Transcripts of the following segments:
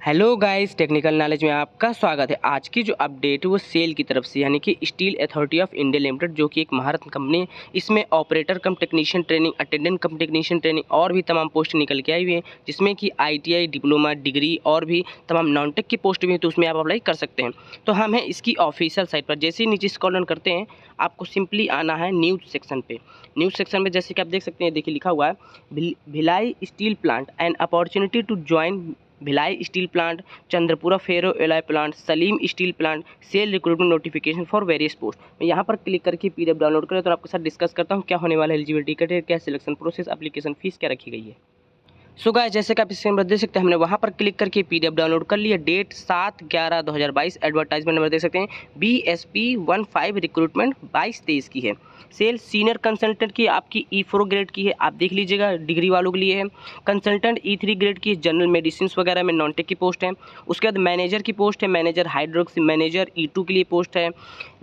Hello guys, technical knowledge में आपका स्वागत है। आज की जो अपडेट है वो सेल की तरफ से यानी कि steel authority of India limited, जो कि एक महारत्न कंपनी है। इसमें ऑपरेटर कम technician training, attendant cum technician training और भी तमाम पोस्ट निकल के आई हुई हैं, जिसमें कि आईटीआई, डिप्लोमा, डिग्री और भी तमाम नॉन टेक की पोस्ट भी हैं, तो उसमें आप अप्लाई कर सकते हैं। तो हम हैं इसकी ऑफिशियल साइट पर। जैसे ही नीचे स्क्रॉल डाउन करते हैं, आपको सिंपली आना है न्यूज़ सेक्शन पे। न्यूज़ सेक्शन में जैसे कि आप देख सकते हैं, देखिए लिखा हुआ है Bhilai steel plant and opportunity to join Bhilai steel plant, Chandrapura ferro alloy plant, Salem steel plant, SAIL recruitment notification for various post. मैं यहाँ पर क्लिक करके पीडीएफ डाउनलोड करें तो आपके साथ डिस्कस करता हूँ क्या होने वाला है, एलिजिबिलिटी क्राइटेरिया क्या, सिलेक्शन प्रोसेस, एप्लीकेशन फीस क्या रखी गई है। सो गाइस, जैसे कि आप इस नंबर देख सकते हैं, हमने वहाँ पर क्लिक करके पीडीएफ डाउनलोड कर लिया। डेट 7/11/2022, एडवर्टाइजमेंट नंबर देख सकते हैं BSP15 रिक्रूटमेंट 22-23 की है। सेल सीनियर कंसल्टेंट की आपकी E4 ग्रेड की है, आप देख लीजिएगा, डिग्री वालों के लिए है। कंसल्टेंट E3 ग्रेड की जनरल मेडिसिन वगैरह में नॉन टेक की पोस्ट है। उसके बाद मैनेजर की पोस्ट है, मैनेजर हाइड्रोक्सी मैनेजर E2 के लिए पोस्ट है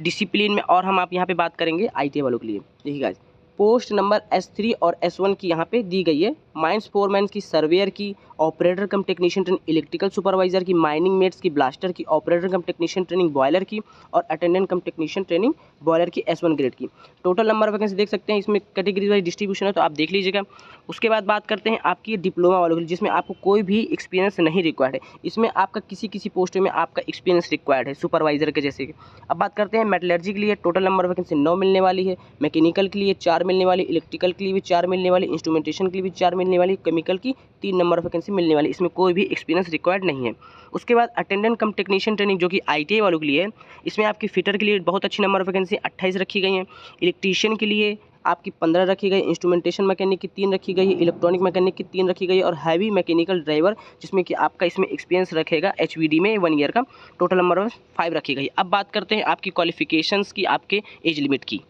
डिसिप्लिन में। और हम आप यहाँ पे बात करेंगे आईटीआई वालों के लिए। देखिए गाइस, पोस्ट नंबर S3 और S1 की यहाँ पे दी गई है। माइंस फोरमैन की, सर्वेयर की, ऑपरेटर कम टेक्नीशियन ट्रेनिंग, इलेक्ट्रिकल सुपरवाइजर की, माइनिंग मेट्स की, ब्लास्टर की, ऑपरेटर कम टेक्नीशियन ट्रेनिंग बॉयलर की और attendant cum technician training boiler की S1 ग्रेड की। टोटल नंबर ऑफ वैकेंसी देख सकते हैं, इसमें कैटेगरी वाइज डिस्ट्रीब्यूशन है, तो आप देख लीजिएगा। उसके बाद बात करते हैं आपकी डिप्लोमा वालों की, जिसमें आपको कोई भी एक्सपीरियंस नहीं रिक्वायर्ड है। इसमें आपका किसी पोस्ट में आपका एक्सपीरियंस रिक्वायर्ड है, सुपरवाइजर के जैसे। अब बात करते हैं मेटलर्जी के लिए, टोटल नंबर ऑफ वैकेंसी 9 मिलने वाली है। मैकेनिकल के लिए 4 मिलने वाली, इलेक्ट्रिकल के लिए भी 4 मिलने वाली, इंस्ट्रूमेंटेशन के लिए भी 4 मिलने वाली, केमिकल की 3 नंबर ऑफ वैकेंसी मिलने वाली। इसमें कोई भी एक्सपीरियंस रिक्वायर्ड नहीं है। उसके बाद अटेंडेंट कम टेक्नीशियन ट्रेनिंग, जो कि आईटीआई वालों के लिए है। इसमें आपकी फिटर के लिए बहुत अच्छी नंबर ऑफ वैकेंसी 28 रखी गई हैं। इलेक्ट्रीशियन के लिए आपकी 15 रखी गई, इंस्ट्रूमेंटेशन मैकेनिक की 3 रखी गई है, इलेक्ट्रॉनिक मैकेनिक की 3 रखी गई है और हैवी मैकेनिकल ड्राइवर, जिसमें कि आपका इसमें एक्सपीरियंस रखेगा HVD में 1 ईयर का, टोटल नंबर ऑफ 5 रखी गई। अब बात करते हैं आपकी क्वालिफिकेशंस की, आपके एज लिमिट की।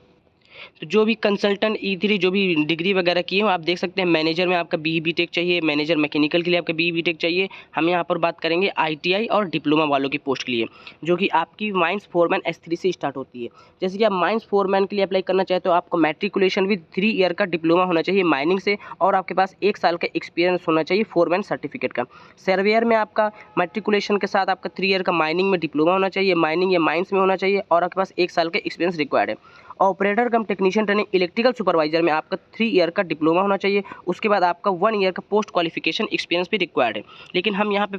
तो जो भी कंसल्टेंट E3 जो भी डिग्री वगैरह की हो, आप देख सकते हैं मैनेजर में आपका BE BTech चाहिए, मैनेजर मैकेनिकल के लिए आपका BE BTech चाहिए। हम यहाँ पर बात करेंगे ITI और डिप्लोमा वालों की पोस्ट के लिए, जो कि आपकी माइंस फोरमैन S3 से स्टार्ट होती है। जैसे कि आप माइंस फोरमैन के लिए अप्लाई करना चाहते हो, आपको मैट्रिकुलेशन विद 3 ईयर का डिप्लोमा होना चाहिए माइनिंग से, और आपके पास 1 साल का एक्सपीरियंस होना चाहिए फोरमैन सर्टिफिकेट का। सर्वेयर में आपका मैट्रिकुलेशन के साथ आपका 3 ईयर का माइनिंग में डिप्लोमा होना चाहिए, माइनिंग या माइंस में होना चाहिए, और आपके पास 1 साल का एक्सपीरियंस रिक्वायर्ड है। ऑपरेटर कम टेक्नीशियन ट्रेनिंग, इलेक्ट्रिकल सुपरवाइजर में आपका 3 ईयर का डिप्लोमा होना चाहिए। उसके बाद आपका 1 ईयर का पोस्ट क्वालिफिकेशन एक्सपीरियंस भी रिक्वायर्ड है। लेकिन हम यहाँ पे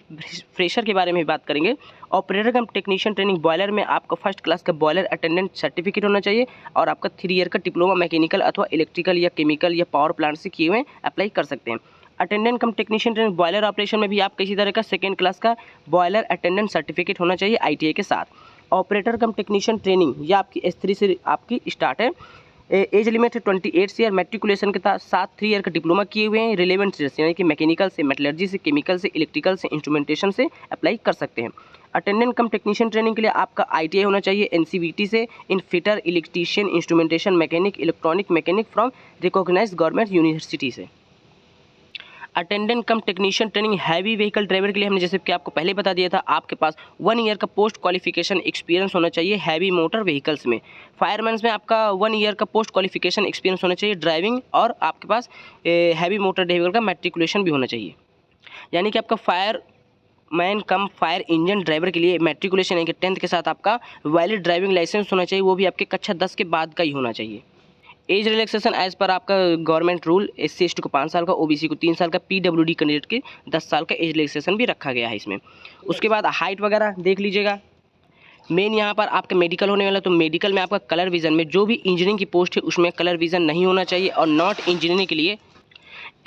फ्रेशर के बारे में बात करेंगे। ऑपरेटर कम टेक्नीशियन ट्रेनिंग बॉयलर में आपका फर्स्ट क्लास का बॉयलर अटेंडेंट सर्टिफिकेट होना चाहिए, और आपका 3 ईयर का डिप्लोमा मैकेनिकल अथवा इलेक्ट्रिकल या केमिकल या पावर प्लांट से किए हुए अप्लाई कर सकते हैं। Attendant cum technician training boiler operation में भी आप किसी तरह का 2nd क्लास का बॉयलर अटेंडेंट सर्टिफिकेट होना चाहिए ITI के साथ। ऑपरेटर कम टेक्नीशियन ट्रेनिंग ये आपकी S3 से आपकी स्टार्ट है। एज लिमिट है 28 ईयर, मैट्रिकुलेशन के साथ 3 ईयर का डिप्लोमा किए हुए हैं। रिलेवेंट से यानी कि मैकेनिकल से, मेटलर्जी से, केमिकल से, इलेक्ट्रिकल से, इंस्ट्रूमेंटेशन से अप्लाई कर सकते हैं। अटेंडेंट कम टेक्नीशियन ट्रेनिंग के लिए आपका ITI होना चाहिए NCVT से, इन fitter, electrician, instrumentation mechanic, electronic mechanic from recognised government university से। Attendant cum technician training heavy vehicle driver के लिए हमने जैसे कि आपको पहले बता दिया था, आपके पास 1 ईयर का पोस्ट क्वालिफिकेशन एक्सपीरियंस होना चाहिए हैवी मोटर व्हीकल्स में। फायरमैन में आपका 1 ईयर का पोस्ट क्वालिफिकेशन एक्सपीरियंस होना चाहिए ड्राइविंग, और आपके पास हैवी मोटर व्हीकल का मैट्रिकुलेशन भी होना चाहिए। यानी कि आपका fire man come fire engine driver के लिए मैट्रिकुलेशन यानी कि 10th के साथ आपका वैलिड ड्राइविंग लाइसेंस होना चाहिए, वो भी आपके कक्षा 10 के बाद का ही होना चाहिए। एज रिलैक्सेशन एज पर आपका गवर्नमेंट रूल SC/ST को 5 साल का, OBC को 3 साल का, PWD कैंडिडेट के 10 साल का एज रिलैक्सेशन भी रखा गया है इसमें। उसके बाद हाइट वगैरह देख लीजिएगा। मेन यहाँ पर आपका मेडिकल होने वाला, तो मेडिकल में आपका कलर विजन में जो भी इंजीनियरिंग की पोस्ट है उसमें कलर विजन नहीं होना चाहिए, और नॉट इंजीनियरिंग के लिए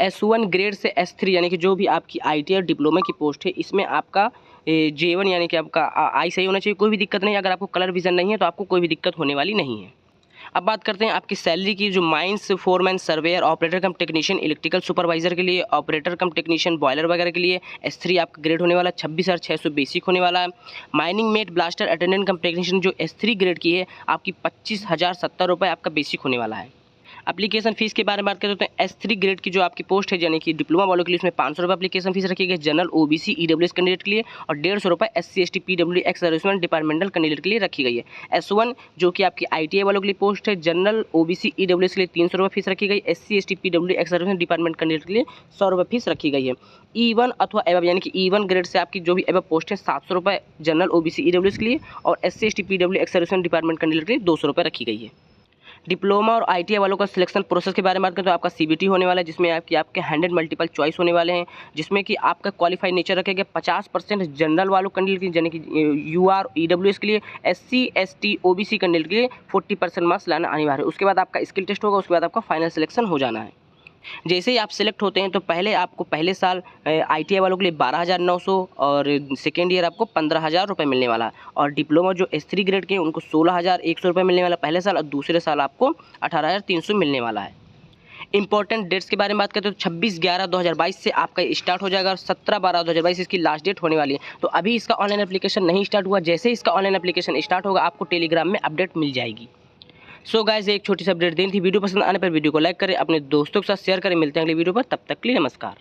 S1 ग्रेड से S3 यानी कि जो भी आपकी ITI और डिप्लोमा की पोस्ट है इसमें आपका J1 यानी कि आपका आई सही होना चाहिए। कोई भी दिक्कत नहीं, अगर आपको कलर विजन नहीं है तो आपको कोई भी दिक्कत होने वाली नहीं है। अब बात करते हैं आपकी सैलरी की, जो माइंस फोरमैन, सर्वेयर, ऑपरेटर कम टेक्नीशियन, इलेक्ट्रिकल सुपरवाइजर के लिए, ऑपरेटर कम टेक्नीशियन बॉयलर वगैरह के लिए S3 आपका ग्रेड होने वाला 26,600 बेसिक होने वाला है। Mining met, blaster, attendant cum technician जो S3 ग्रेड की है आपकी 25,070 रुपये आपका बेसिक होने वाला है। एप्लीकेशन फीस के बारे में बात करें तो S3 ग्रेड की जो आपकी पोस्ट है यानी कि डिप्लोमा वालों के लिए उसमें 500 रुपये एप्लीकेशन फीस रखी गई, जनरल OBC EWS कैंडिडेट के लिए, और 150 रुपये SC ST PW ex serviceman departmental candidate के लिए रखी गई है। S1 जो कि आपकी ITI वालों के लिए पोस्ट है, जनरल OBC EWS के लिए 300 रुपये फीस रखी गई, SC ST PW ex serviceman department candidate के लिए 100 रुपये फीस रखी गई है। E1 अथवा एबव यानी कि E1 ग्रेड से आपकी जो भी एबव पोस्ट है 700 रुपये जनरल OBC EWS के लिए, और SC ST PW ex serviceman department candidate के लिए 200 रुपये रखी गई है। डिप्लोमा और ITI वालों का सिलेक्शन प्रोसेस के बारे में बात करें तो आपका CBT होने वाला है, जिसमें आपके 100 मल्टीपल चॉइस होने वाले हैं, जिसमें कि आपका क्वालिफाई नेचर रखेगा 50% जनरल वालों कैंडिडेट यानी कि UR EWS के लिए, SC ST OBC कैंडिडेट के लिए 40% मार्क्स लाना अनिवार्य है। उसके बाद आपका स्किल टेस्ट होगा, उसके बाद आपका फाइनल सिलेक्शन हो जाना है। जैसे ही आप सिलेक्ट होते हैं तो पहले आपको पहले साल ITI वालों के लिए 12,900 और सेकेंड ईयर आपको 15,000 रुपये मिलने वाला, और डिप्लोमा जो S3 ग्रेड के उनको 16,100 रुपये मिलने वाला पहले साल, और दूसरे साल आपको 18,300 मिलने वाला है। इंपॉर्टेंट डेट्स के बारे में बात करते हैं तो 26/11/2022 से आपका स्टार्ट हो जाएगा, और 17/12/2022 इसकी लास्ट डेट होने वाली है। तो अभी इसका ऑनलाइन एप्लीकेशन नहीं स्टार्ट हुआ, जैसे इसका ऑनलाइन एप्लीकेशन स्टार्ट होगा आपको टेलीग्राम में अपडेट मिल जाएगी। सो गाइस, एक छोटी सी अपडेट देनी थी। वीडियो पसंद आने पर वीडियो को लाइक करें, अपने दोस्तों के साथ शेयर करें। मिलते हैं अगली वीडियो पर, तब तक के लिए नमस्कार।